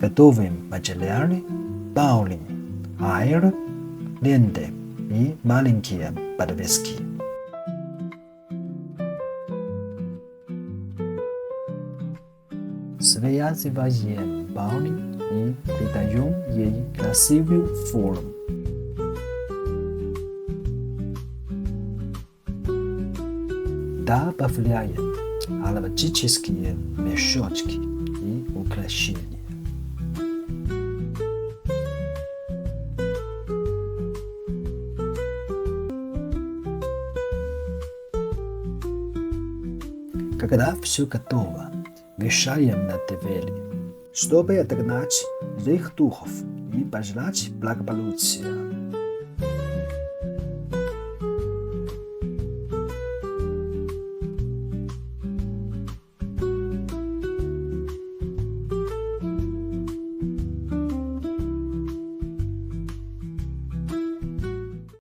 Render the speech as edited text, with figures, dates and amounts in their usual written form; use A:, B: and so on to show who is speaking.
A: готовим материалы, Паулин, Айр, ленты и маленькие подвески. Связываем Паулин и придаем ей красивую форму. Добавляем ароматические мешочки и украшения. Когда все готово, вешаем на двери, чтобы отогнать злых духов и пожелать благополучия.